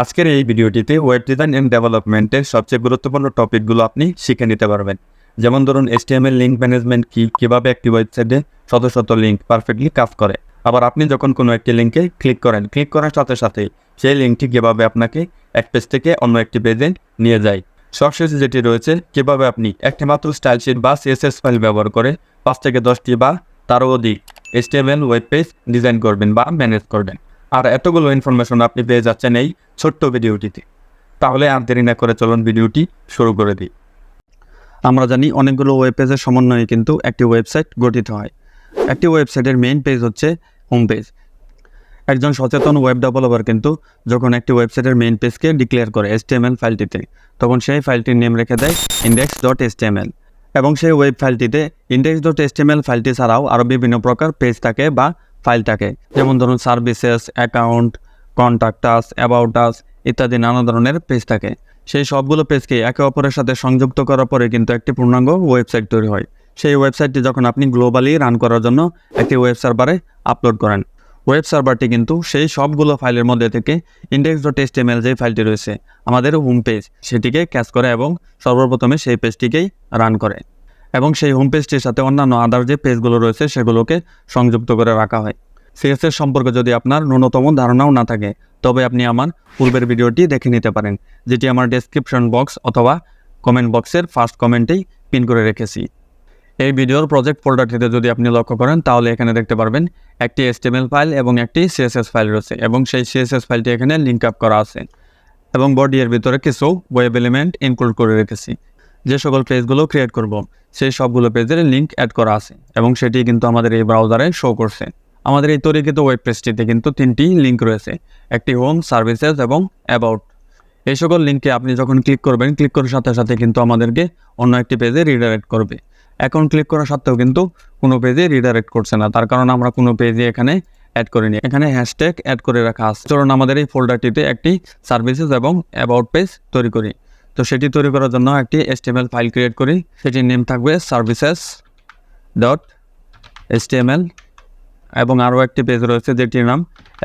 আজকের এই ভিডিওটিতে ওয়েব ডিজাইন এন্ড ডেভেলপমেন্টের সবচেয়ে গুরুত্বপূর্ণ টপিকগুলো আপনি শিখে নিতে পারবেন। যেমন ধরুন HTML লিঙ্ক ম্যানেজমেন্ট কি, কীভাবে একটি ওয়েবসাইটে শত শত লিঙ্ক পারফেক্টলি কাজ করে। আবার আপনি যখন কোনো একটি লিঙ্কে ক্লিক করার সাথে সাথেই সেই লিঙ্কটি কীভাবে আপনাকে এক পেজ থেকে অন্য একটি পেজে নিয়ে যায়। সবশেষে যেটি রয়েছে, কীভাবে আপনি একটি মাত্র স্টাইল শিট বা CSS ফাইল ব্যবহার করে 5 থেকে 10টি বা তারও অধিক HTML ওয়েব পেজ ডিজাইন করবেন বা ম্যানেজ করবেন। আর এতগুলো ইনফরমেশন আপনি পেয়ে যাচ্ছেন এই ছোট্ট ভিডিওটিতে। তাহলে আর দেরি না করে চলুন ভিডিওটি শুরু করে দিই। আমরা জানি অনেকগুলো ওয়েব পেজের সমন্বয়ে কিন্তু একটি ওয়েবসাইট গঠিত হয়। একটি ওয়েবসাইটের মেইন পেজ হচ্ছে হোম পেজ। একজন সচেতন ওয়েব ডেভেলপার কিন্তু যখন একটি ওয়েবসাইটের মেইন পেজকে ডিক্লেয়ার করে HTML ফাইলটিতে, তখন সেই ফাইলটির নেম রেখে দেয় index.html। এবং সেই ওয়েব ফাইলটিতে index.html ফাইলটি ছাড়াও আরও বিভিন্ন প্রকার পেজ থাকে বা ফাইল থাকে, যেমন ধরুন services, account, contact us, about us ইত্যাদি নানা ধরনের পেজ থাকে। সেই সবগুলো পেজকে একে অপরের সাথে সংযুক্ত করার পরে কিন্তু একটি পূর্ণাঙ্গ ওয়েবসাইট তৈরি হয়। সেই ওয়েবসাইটটি যখন আপনি গ্লোবালি রান করার জন্য একটি ওয়েব সার্ভারে আপলোড করেন, ওয়েব সার্ভারটি কিন্তু সেই সবগুলো ফাইলের মধ্যে থেকে index.html যে ফাইলটি রয়েছে আমাদের হোম পেজ, সেটিকে ক্যাচ করে এবং সর্বপ্রথমে সেই পেজটিকেই রান করে। এবং সেই হোম পেজটির সাথে অন্যান্য আদার যে পেজগুলো রয়েছে সেগুলোকে সংযুক্ত করে রাখা হয়। CSS সম্পর্কে যদি আপনার ন্যূনতম ধারণাও না থাকে, তবে আপনি আমার পূর্বের ভিডিওটি দেখে নিতে পারেন, যেটি আমার ডেসক্রিপশন বক্স অথবা কমেন্ট বক্সের ফার্স্ট কমেন্টেই পিন করে রেখেছি। এই ভিডিওর প্রজেক্ট ফোল্ডারটিতে যদি আপনি লক্ষ্য করেন, তাহলে এখানে দেখতে পারবেন একটি HTML ফাইল এবং একটি CSS ফাইল রয়েছে, এবং সেই CSS ফাইলটি এখানে লিঙ্ক আপ করা আছে এবং বডি এর ভিতরে কিছু ওয়েব এলিমেন্ট ইনক্লুড করে রেখেছি। যে সকল পেজগুলো ক্রিয়েট করব সেই সবগুলো পেজের লিঙ্ক অ্যাড করা আছে এবং সেটি কিন্তু আমাদের এই ব্রাউজারে শো করছে। আমাদের এই তৈরিকৃত ওয়েব পেজটিতে কিন্তু 3টি লিঙ্ক রয়েছে, একটি হোম, সার্ভিসেস এবং অ্যাবাউট। এই সকল লিঙ্কে আপনি যখন ক্লিক করবেন, ক্লিক করার সাথে সাথে কিন্তু আমাদেরকে অন্য একটি পেজে রিডাইরেক্ট করবে। এখন ক্লিক করা সত্ত্বেও কিন্তু কোনো পেজে রিডাইরেক্ট করছে না, তার কারণ আমরা কোনো পেজে এখানে অ্যাড করিনি। এখানে হ্যাশট্যাগ অ্যাড করে রাখা আছে। চলুন আমাদের এই ফোল্ডারটিতে একটি সার্ভিসেস এবং অ্যাবাউট পেজ তৈরি করি। তো সেটি তৈরি করার জন্য একটি HTML ফাইল ক্রিয়েট করি। সেটির নেম থাকবে services.html এবং আরও একটি পেজ রয়েছে যেটির নাম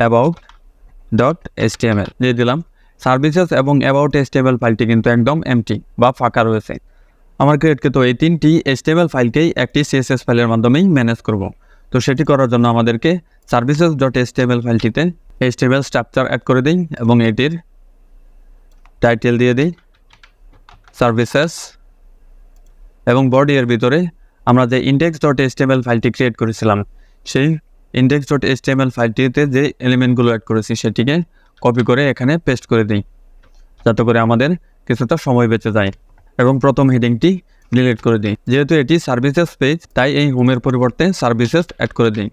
about.html দিয়ে দিলাম। সার্ভিসেস এবং about.html ফাইলটি কিন্তু একদম এমটি বা ফাঁকা রয়েছে। আমার ক্রিয়েটকৃত এই 3টি HTML ফাইলকেই একটি CSS ফাইলের মাধ্যমেই ম্যানেজ করব। তো সেটি করার জন্য আমাদেরকে services.html ফাইলটিতে HTML স্ট্রাকচার অ্যাড করে দিই এবং এটির টাইটেল দিয়ে দিই সার্ভিসেস, এবং বডি এর ভিতরে আমরা যে index.html ফাইলটি ক্রিয়েট করেছিলাম সেই index.html ফাইলটিতে যে এলিমেন্টগুলো অ্যাড করেছি সেটিকে কপি করে এখানে পেস্ট করে দিই, যাতে করে আমাদের কিছুটা সময় বেঁচে যায়। এবং প্রথম হেডিংটি ডিলিট করে দিই। যেহেতু এটি সার্ভিসেস পেজ, তাই এই হোমের পরিবর্তে সার্ভিসেস অ্যাড করে দিই।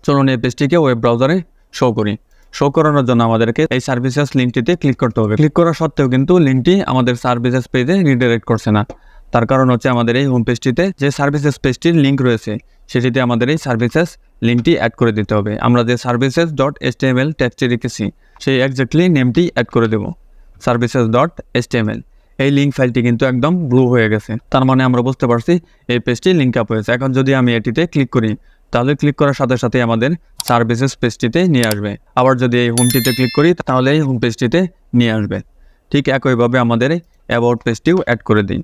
চলুন এই পেজটিকে ওয়েব ব্রাউজারে শো করি। শো করানোর জন্য আমাদেরকে এই সার্ভিসেস লিঙ্কটিতে ক্লিক করতে হবে। ক্লিক করা সত্ত্বেও কিন্তু লিঙ্কটি আমাদের সার্ভিসেস পেজে রিডাইরেক্ট করছে না। তার কারণ হচ্ছে আমাদের এই হোম পেজটিতে যে সার্ভিসেস পেজটির লিঙ্ক রয়েছে সেটিতে আমাদের এই সার্ভিসেস লিঙ্কটি অ্যাড করে দিতে হবে। আমরা যে services.html ট্যাগটি রেখেছি সেই এক্স্যাক্টলি নেমটি অ্যাড করে দেব, services.html। এই লিঙ্ক ফাইলটি কিন্তু একদম ব্লু হয়ে গেছে, তার মানে আমরা বুঝতে পারছি এই পেজটি লিঙ্ক আপ হয়েছে। এখন যদি আমি এটিতে ক্লিক করি, তাহলে ক্লিক করার সাথে সাথে আমাদের সার্ভিসেস পেজটিতে নিয়ে আসবে। আবার যদি এই হোমটিতে ক্লিক করি, তাহলে এই হোম পেজটিতে নিয়ে আসবে। ঠিক একইভাবে আমাদের অ্যাবাউট পেজটিও অ্যাড করে দিই।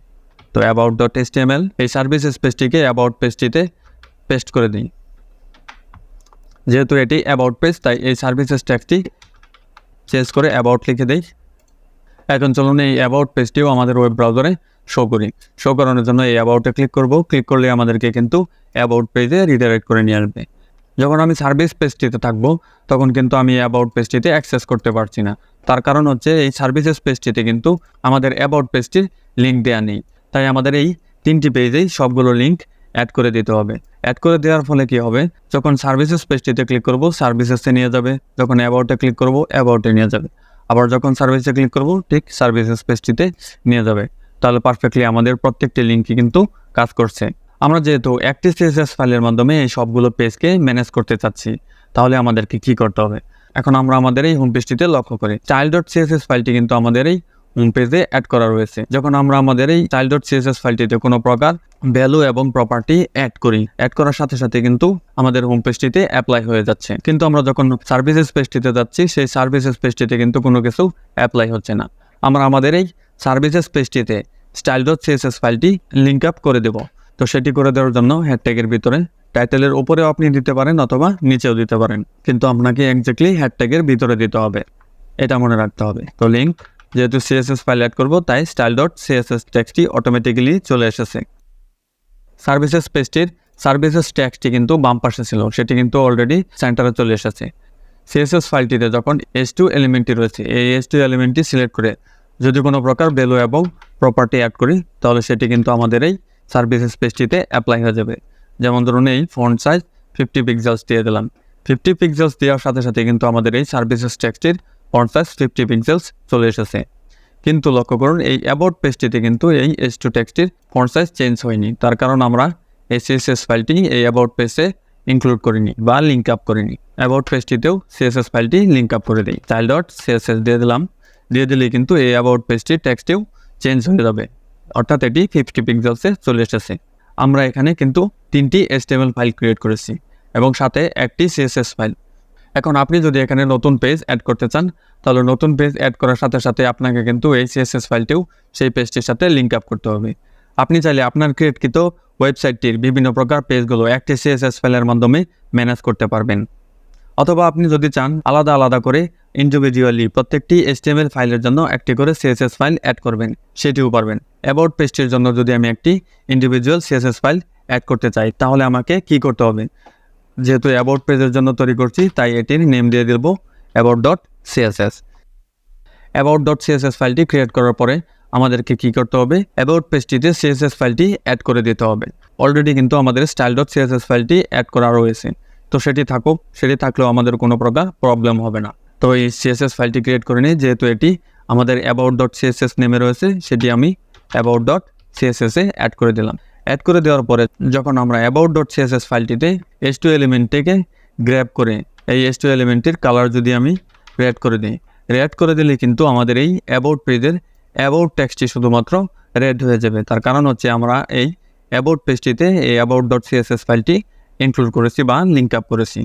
তো about.html এই সার্ভিসেস পেজটিকে অ্যাবাউট পেজটিতে পেস্ট করে দিই। যেহেতু এটি অ্যাবাউট পেজ, তাই এই সার্ভিসেস ট্যাগটি চেঞ্জ করে অ্যাবাউট লিখে দিই। এখন চলুন এই অ্যাবাউট পেজটিও আমাদের ওয়েব ব্রাউজারে শো করি। শো করানোর জন্য এই অ্যাবাউটে ক্লিক করব। ক্লিক করলে আমাদেরকে কিন্তু অ্যাবাউট পেজে রিডাইরেক্ট করে নিয়ে আসবে। যখন আমি সার্ভিস পেজটিতে থাকবো, তখন কিন্তু আমি অ্যাবাউট পেজটিতে অ্যাক্সেস করতে পারছি না। তার কারণ হচ্ছে এই সার্ভিসেস পেজটিতে কিন্তু আমাদের অ্যাবাউট পেজটির লিঙ্ক দেওয়া নেই। তাই আমাদের এই 3টি পেজেই সবগুলো লিঙ্ক অ্যাড করে দিতে হবে। অ্যাড করে দেওয়ার ফলে কি হবে, যখন সার্ভিসেস পেজটিতে ক্লিক করব সার্ভিসেসে নিয়ে যাবে, যখন অ্যাবাউটে ক্লিক করব অ্যাবাউটে নিয়ে যাবে, আবার যখন সার্ভিসে ক্লিক করব ঠিক সার্ভিসেস পেজটিতে নিয়ে যাবে। তাহলে পারফেক্টলি আমাদের প্রত্যেকটি লিঙ্কই কিন্তু কাজ করছে। আমরা যেহেতু একটি CSS ফাইলের মাধ্যমে এই সবগুলো পেজকে ম্যানেজ করতে চাচ্ছি, তাহলে আমাদেরকে কি করতে হবে? এখন আমরা আমাদের এই হোম পেজটিতে লক্ষ্য করি, style.css ফাইলটি কিন্তু আমাদের এই হোম পেজে অ্যাড করা রয়েছে। যখন আমরা আমাদের এই style.css ফাইলটিতে কোনো প্রকার ভ্যালু এবং প্রপার্টি অ্যাড করি, অ্যাড করার সাথে সাথে কিন্তু আমাদের হোম পেজটিতে অ্যাপ্লাই হয়ে যাচ্ছে। কিন্তু আমরা যখন সার্ভিসেস পেজটিতে যাচ্ছি, সেই সার্ভিসেস পেজটিতে কিন্তু কোনো কিছু অ্যাপ্লাই হচ্ছে না। আমরা আমাদের এই সার্ভিসেস পেজটিতে style.css ফাইলটি লিঙ্ক আপ করে দেব। তো সেটি করে দেওয়ার জন্য হেড ট্যাগের ভিতরে টাইটেলের উপরেও আপনি দিতে পারেন অথবা নিচেও দিতে পারেন, কিন্তু আপনাকে এক্স্যাক্টলি হেড ট্যাগের ভিতরে দিতে হবে, এটা মনে রাখতে হবে। তো লিঙ্ক যেহেতু CSS ফাইল অ্যাড করব, তাই style.css টেক্সটটি অটোমেটিক্যালি চলে এসেছে। সার্ভিসেস পেজটির সার্ভিসেস টেক্সটটি কিন্তু বাম পাশে ছিল, সেটি কিন্তু অলরেডি সেন্টারে চলে এসেছে। CSS ফাইলটিতে যখন h2 এলিমেন্টটি রয়েছে, এই h2 এলিমেন্টটি সিলেক্ট করে যদি কোনো প্রকার ভ্যালু এবং প্রপার্টি অ্যাড করি, তাহলে সেটি কিন্তু আমাদের এই সার্ভিসেস পেজটিতে অ্যাপ্লাই হয়ে যাবে। যেমন ধরুন এই ফন্ট সাইজ 50 পিক্সেলস দিয়ে দিলাম। 50 পিক্সেলস দেওয়ার সাথে সাথে কিন্তু আমাদের এই সার্ভিসেস টেক্সটের ফন্ট সাইজ 50 পিক্সেলস চলে এসেছে। কিন্তু লক্ষ্য করুন এই অ্যাবাউট পেজটিতে কিন্তু এই h2 টেক্সটের ফন্ট সাইজ চেঞ্জ হয়নি, তার কারণ আমরা এই CSS ফাইলটি এই অ্যাবাউট পেজে ইনক্লুড করিনি বা লিঙ্ক আপ করিনি। অ্যাবাউট পেজটিতেও CSS ফাইলটি লিঙ্ক আপ করে দিই, style.css দিয়ে দিলাম। দিয়ে দিলেই কিন্তু এই অ্যাবাউট পেজটির টেক্সটেও চেঞ্জ হয়ে যাবে, অর্থাৎ এটি 50 পিক্সেলসে চলে এসেছে। আমরা এখানে কিন্তু 3টি HTML ফাইল ক্রিয়েট করেছি এবং সাথে একটি CSS ফাইল। এখন আপনি যদি এখানে নতুন পেজ অ্যাড করতে চান, তাহলে নতুন পেজ অ্যাড করার সাথে সাথে আপনাকে কিন্তু এই CSS ফাইলটিও সেই পেজটির সাথে লিঙ্ক আপ করতে হবে। আপনি চাইলে আপনার ক্রিয়েটকৃত ওয়েবসাইটটির বিভিন্ন প্রকার পেজগুলো একটি CSS ফাইলের মাধ্যমে ম্যানেজ করতে পারবেন, অথবা আপনি যদি চান আলাদা আলাদা করে ইন্ডিভিজুয়ালি প্রত্যেকটি HTML ফাইলের জন্য একটি করে CSS ফাইল অ্যাড করবেন, সেটিও পারবেন। অ্যাবাউট পেজটির জন্য যদি আমি একটি ইন্ডিভিজুয়াল CSS ফাইল অ্যাড করতে চাই, তাহলে আমাকে কি করতে হবে? যেহেতু অ্যাবাউট পেজের জন্য তৈরি করছি, তাই এটির নেম দিয়ে দেব about.css। about.css ফাইলটি ক্রিয়েট করার পরে আমাদেরকে কি করতে হবে? অ্যাবাউট পেজটিতে CSS ফাইলটি অ্যাড করে দিতে হবে। অলরেডি কিন্তু আমাদের style.css ফাইলটি অ্যাড করা রয়েছে, তো সেটি থাকুক, সেটি থাকলেও আমাদের কোনো প্রকার প্রবলেম হবে না। তো এই CSS ফাইলটি ক্রিয়েট করে নিই, যেহেতু এটি আমাদের about.css নেমে রয়েছে, সেটি আমি about.css এ অ্যাড করে দিলাম। অ্যাড করে দেওয়ার পরে যখন আমরা about.css ফাইলটিতে h2 এলিমেন্টটিকে গ্র্যাব করে এই h2 এলিমেন্টের কালার যদি আমি রেড করে দিই, রেড করে দিলে কিন্তু আমাদের এই অ্যাবাউট পেজের অ্যাবাউট টেক্সটটি শুধুমাত্র রেড হয়ে যাবে। তার কারণ হচ্ছে আমরা এই অ্যাবাউট পেজটিতে এই about.css ফাইলটি ইনক্লুড করেছি বা লিঙ্ক আপ করেছি।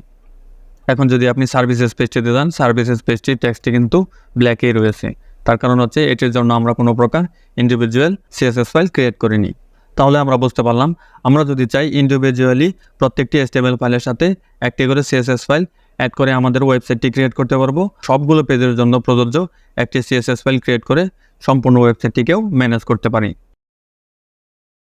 এখন যদি আপনি সার্ভিসেস পেজটিতে যান, সার্ভিসেস পেজটির টেক্সটটি কিন্তু ব্ল্যাকেই রয়েছে, তার কারণ হচ্ছে এটির জন্য আমরা কোনো প্রকার ইন্ডিভিজুয়াল CSS ফাইল ক্রিয়েট করিনি। তাহলে আমরা বুঝতে পারলাম, আমরা যদি চাই ইন্ডিভিজুয়ালি প্রত্যেকটি HTML ফাইলের সাথে একটি করে CSS ফাইল অ্যাড করে আমাদের ওয়েবসাইটটি ক্রিয়েট করতে পারবো। সবগুলো পেজের জন্য প্রযোজ্য একটি CSS ফাইল ক্রিয়েট করে সম্পূর্ণ ওয়েবসাইটটিকেও ম্যানেজ করতে পারি।